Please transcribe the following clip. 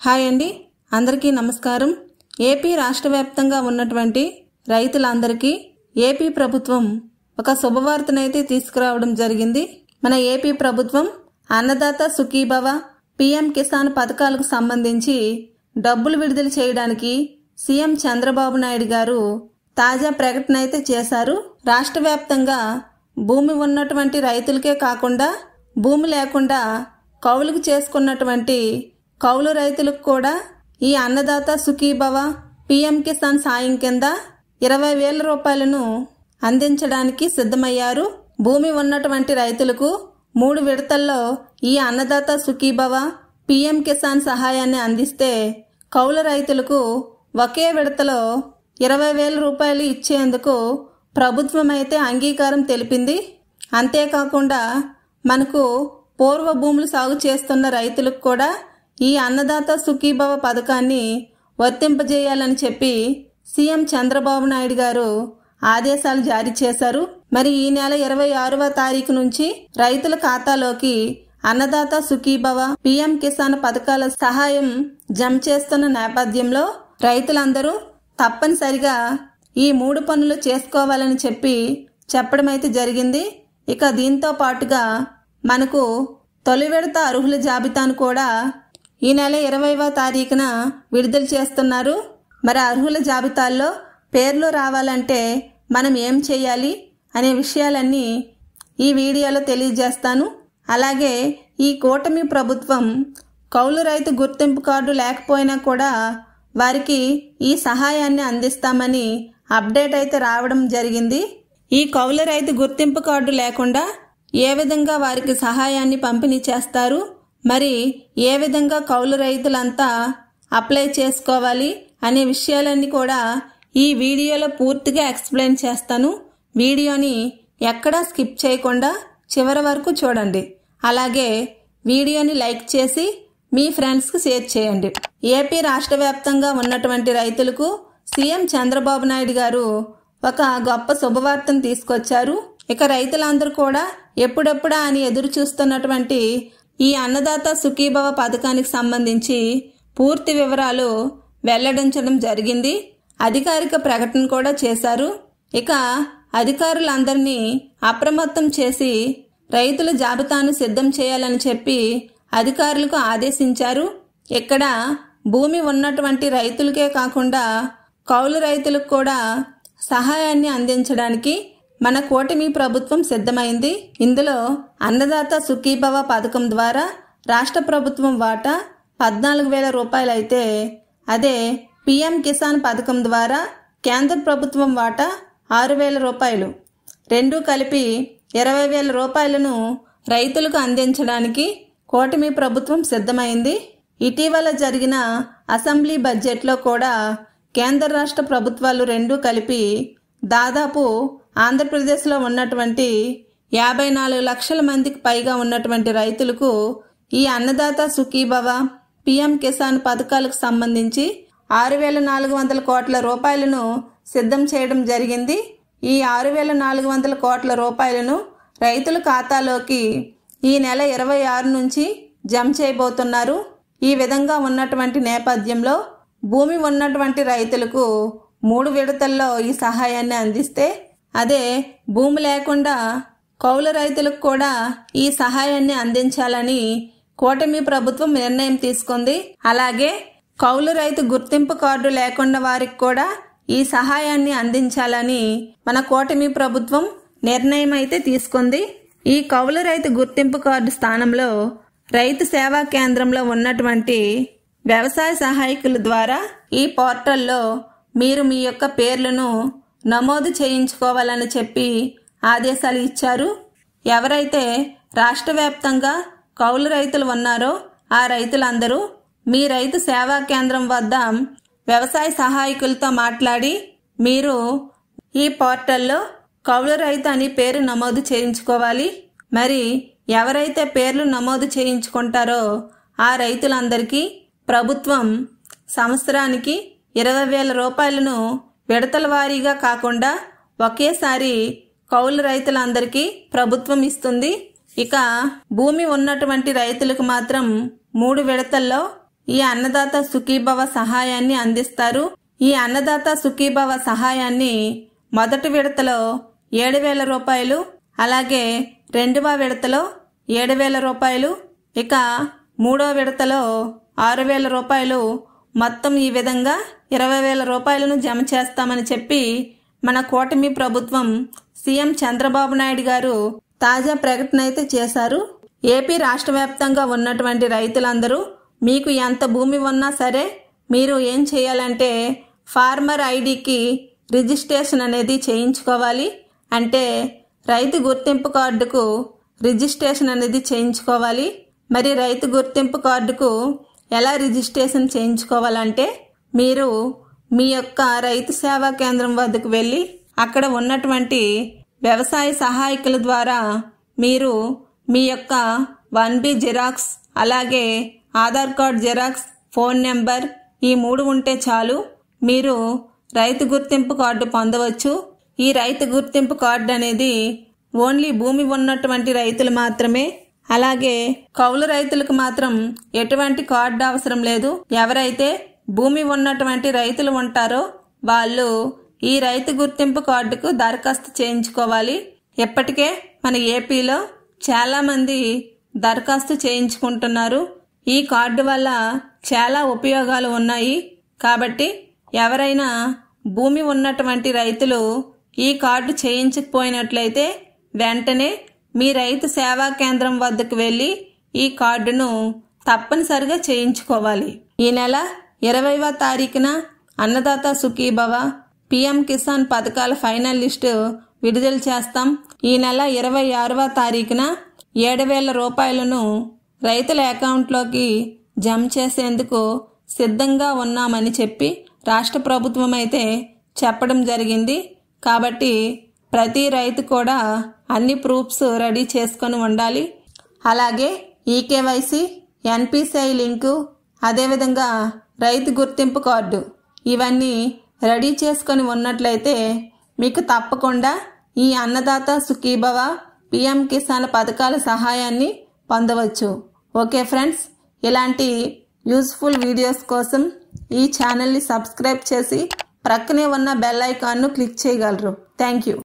Hi అండి, అందరికీ నమస్కారం. ఏపీ రాష్ట్ర వ్యాప్తంగా ఉన్నటువంటి రైతులందరికీ ఏపీ ప్రభుత్వం ఒక శుభవార్తనైతే తీసుకురావడం జరిగింది. మన ఏపీ ప్రభుత్వం అన్నదాత సుఖీభవ, పీఎం కిసాన్ పథకాలకు సంబంధించి డబ్బులు విడుదల చేయడానికి సీఎం చంద్రబాబు నాయుడు గారు తాజా ప్రకటన అయితే చేశారు. రాష్ట్ర వ్యాప్తంగా భూమి ఉన్నటువంటి రైతులకే కాకుండా భూమి లేకుండా కౌలుకు చేసుకున్నటువంటి కౌలు రైతులకు కూడా ఈ అన్నదాత సుఖీభవ, పీఎం కిసాన్ సాయం కింద 20,000 రూపాయలను అందించడానికి సిద్ధమయ్యారు. భూమి ఉన్నటువంటి రైతులకు 3 విడతల్లో ఈ అన్నదాత సుఖీభవ, పీఎం కిసాన్ సహాయాన్ని అందిస్తే కౌలు రైతులకు ఒకే విడతలో 20,000 రూపాయలు ఇచ్చేందుకు ప్రభుత్వం అయితే అంగీకారం తెలిపింది. అంతేకాకుండా మనకు పూర్వ భూములు సాగు చేస్తున్న రైతులకు కూడా ఈ అన్నదాత సుఖీభవ పథకాన్ని వర్తింపజేయాలని చెప్పి సీఎం చంద్రబాబు నాయుడు గారు ఆదేశాలు జారీ చేశారు. మరి ఈ నెల 26వ తారీఖు నుంచి రైతుల ఖాతాలోకి అన్నదాత సుఖీభవ, పీఎం కిసాన్ పథకాల సహాయం జమ చేస్తున్న నేపథ్యంలో రైతులందరూ తప్పనిసరిగా ఈ 3 పనులు చేసుకోవాలని చెప్పడం అయితే జరిగింది. ఇక దీంతో పాటుగా మనకు తొలి విడత అర్హుల జాబితాను కూడా ఈ నెల 20వ తారీఖున విడుదల చేస్తున్నారు. మరి అర్హుల జాబితాల్లో పేర్లు రావాలంటే మనం ఏం చేయాలి అనే విషయాలన్నీ ఈ వీడియోలో తెలియజేస్తాను. అలాగే ఈ కూటమి ప్రభుత్వం కౌలు రైతు గుర్తింపు కార్డు లేకపోయినా కూడా వారికి ఈ సహాయాన్ని అందిస్తామని అప్డేట్ అయితే రావడం జరిగింది. ఈ కౌలు రైతు గుర్తింపు కార్డు లేకుండా ఏ విధంగా వారికి సహాయాన్ని పంపిణీ చేస్తారు, మరి ఏ విధంగా కౌలు రైతులంతా అప్లై చేసుకోవాలి అనే విషయాలన్నీ కూడా ఈ వీడియోలో పూర్తిగా ఎక్స్ప్లెయిన్ చేస్తాను. వీడియోని ఎక్కడా స్కిప్ చేయకుండా చివరి వరకు చూడండి. అలాగే వీడియోని లైక్ చేసి మీ ఫ్రెండ్స్కి షేర్ చేయండి. ఏపీ రాష్ట్ర వ్యాప్తంగా ఉన్నటువంటి రైతులకు సీఎం చంద్రబాబు నాయుడు గారు ఒక గొప్ప శుభవార్తను తీసుకొచ్చారు. ఇక రైతులందరూ కూడా ఎప్పుడెప్పుడా అని ఎదురు చూస్తున్నటువంటి ఈ అన్నదాత సుఖీభవ పథకానికి సంబంధించి పూర్తి వివరాలు వెల్లడించడం జరిగింది. అధికారిక ప్రకటన కూడా చేశారు. ఇక అధికారులందరినీ అప్రమత్తం చేసి రైతుల జాబితాను సిద్ధం చేయాలని చెప్పి అధికారులకు ఆదేశించారు. ఇక్కడ భూమి ఉన్నటువంటి రైతులకే కాకుండా కౌలు రైతులకు కూడా సహాయాన్ని అందించడానికి మన కూటమి ప్రభుత్వం సిద్ధమైంది. ఇందులో అన్నదాత సుఖీభవ పథకం ద్వారా రాష్ట్ర ప్రభుత్వం వాటా 14,000 రూపాయలు అయితే, అదే పీఎం కిసాన్ పథకం ద్వారా కేంద్ర ప్రభుత్వం వాటా 6,000 రూపాయలు, రెండూ కలిపి 20,000 రూపాయలను రైతులకు అందించడానికి కూటమి ప్రభుత్వం సిద్ధమైంది. ఇటీవల జరిగిన అసెంబ్లీ బడ్జెట్లో కూడా కేంద్ర రాష్ట్ర ప్రభుత్వాలు రెండూ కలిపి దాదాపు ఆంధ్రప్రదేశ్లో ఉన్నటువంటి 54 లక్షల మందికి పైగా ఉన్నటువంటి రైతులకు ఈ అన్నదాత సుఖీభవ, పీఎం కిసాన్ పథకాలకు సంబంధించి 6,400 కోట్ల రూపాయలను సిద్ధం చేయడం జరిగింది. ఈ 6,400 కోట్ల రూపాయలను రైతుల ఖాతాలోకి ఈ నెల 26 నుంచి జమ చేయబోతున్నారు. ఈ విధంగా ఉన్నటువంటి నేపథ్యంలో భూమి ఉన్నటువంటి రైతులకు 3 విడతల్లో ఈ సహాయాన్ని అందిస్తే, అదే భూమి లేకుండా కౌలు రైతులకు కూడా ఈ సహాయాన్ని అందించాలని కూటమి ప్రభుత్వం నిర్ణయం తీసుకుంది. అలాగే కౌలు రైతు గుర్తింపు కార్డు లేకుండా వారికి కూడా ఈ సహాయాన్ని అందించాలని మన కూటమి ప్రభుత్వం నిర్ణయం అయితే తీసుకుంది. ఈ కౌలు రైతు గుర్తింపు కార్డు స్థానంలో రైతు సేవా కేంద్రంలో ఉన్నటువంటి వ్యవసాయ సహాయకుల ద్వారా ఈ పోర్టల్లో మీరు మీ యొక్క పేర్లను నమోదు చేయించుకోవాలని చెప్పి ఆదేశాలు ఇచ్చారు. ఎవరైతే రాష్ట్ర వ్యాప్తంగా కౌలు రైతులు ఉన్నారో ఆ రైతులందరూ మీ రైతు సేవా కేంద్రం వద్ద వ్యవసాయ సహాయకులతో మాట్లాడి మీరు ఈ పోర్టల్లో కౌలు రైతు అని పేరు నమోదు చేయించుకోవాలి. మరి ఎవరైతే పేర్లు నమోదు చేయించుకుంటారో ఆ రైతులందరికీ ప్రభుత్వం సంవత్సరానికి 20,000 రూపాయలను విడతల వారీగా కాకుండా ఒకేసారి కౌలు రైతులందరికీ ప్రభుత్వం ఇస్తుంది. ఇక భూమి ఉన్నటువంటి రైతులకు మాత్రం 3 విడతల్లో ఈ అన్నదాత సుఖీభవ సహాయాన్ని అందిస్తారు. ఈ అన్నదాత సుఖీభవ సహాయాన్ని మొదటి విడతలో 7,000 రూపాయలు, అలాగే రెండవ విడతలో 7,000 రూపాయలు, ఇక మూడో విడతలో 6,000 రూపాయలు, మొత్తం ఈ విధంగా 20,000 రూపాయలను జమ చేస్తామని చెప్పి మన కూటమి ప్రభుత్వం సీఎం చంద్రబాబు నాయుడు గారు తాజా ప్రకటన అయితే చేశారు. ఏపీ రాష్ట్ర వ్యాప్తంగా ఉన్నటువంటి రైతులందరూ మీకు ఎంత భూమి ఉన్నా సరే మీరు ఏం చేయాలంటే ఫార్మర్ ఐడికి రిజిస్ట్రేషన్ అనేది చేయించుకోవాలి. అంటే రైతు గుర్తింపు కార్డుకు రిజిస్ట్రేషన్ అనేది చేయించుకోవాలి. మరి రైతు గుర్తింపు కార్డుకు ఎలా రిజిస్ట్రేషన్ చేయించుకోవాలంటే మీరు మీ యొక్క రైతు సేవా కేంద్రం వద్దకు వెళ్ళి అక్కడ ఉన్నటువంటి వ్యవసాయ సహాయకుల ద్వారా మీరు మీ యొక్క 1B జిరాక్స్, అలాగే Aadhaar card xerox, phone number ఈ 3 ఉంటే చాలు మీరు రైతు గుర్తింపు కార్డు పొందవచ్చు. ఈ రైతు గుర్తింపు కార్డు అనేది ఓన్లీ భూమి ఉన్నటువంటి రైతులు మాత్రమే, అలాగే కౌలు రైతులకు మాత్రం ఎటువంటి కార్డు అవసరం లేదు. ఎవరైతే భూమి ఉన్నటువంటి రైతులు ఉంటారో వాళ్ళు ఈ రైతు గుర్తింపు కార్డుకు దరఖాస్తు చేయించుకోవాలి. ఇప్పటికే మన ఏపీలో చాలా మంది దరఖాస్తు చేయించుకుంటున్నారు. ఈ కార్డు వల్ల చాలా ఉపయోగాలు ఉన్నాయి. కాబట్టి ఎవరైనా భూమి ఉన్నటువంటి రైతులు ఈ కార్డు చేయించకపోయినట్లయితే వెంటనే మీ రైతు సేవా కేంద్రం వద్దకు వెళ్ళి ఈ కార్డును తప్పనిసరిగా చేయించుకోవాలి. ఈ నెల 20వ తారీఖున అన్నదాత సుఖీభవ, పిఎం కిసాన్ పథకాల ఫైనల్ లిస్టు విడుదల చేస్తాం. ఈ నెల 26వ తారీఖున 7,000 రూపాయలను రైతుల అకౌంట్లోకి జమ చేసేందుకు సిద్ధంగా ఉన్నామని చెప్పి రాష్ట్ర ప్రభుత్వం అయితే చెప్పడం జరిగింది. కాబట్టి ప్రతి రైతు కూడా అన్ని ప్రూఫ్స్ రెడీ చేసుకొని ఉండాలి. అలాగే ఈకేవైసీ, ఎన్పిసిఐ లింకు, అదేవిధంగా రైతు గుర్తింపు కార్డు ఇవన్నీ రెడీ చేసుకొని ఉన్నట్లయితే మీకు తప్పకుండా ఈ అన్నదాత సుఖీభవ, పిఎం కిసాన్ పథకాల సహాయాన్ని పొందవచ్చు. ఓకే ఫ్రెండ్స్, ఇలాంటి యూస్ఫుల్ వీడియోస్ కోసం ఈ ఛానల్ని సబ్స్క్రైబ్ చేసి ప్రక్కనే ఉన్న బెల్ ఐకాన్ను క్లిక్ చేయగలరు. Thank you.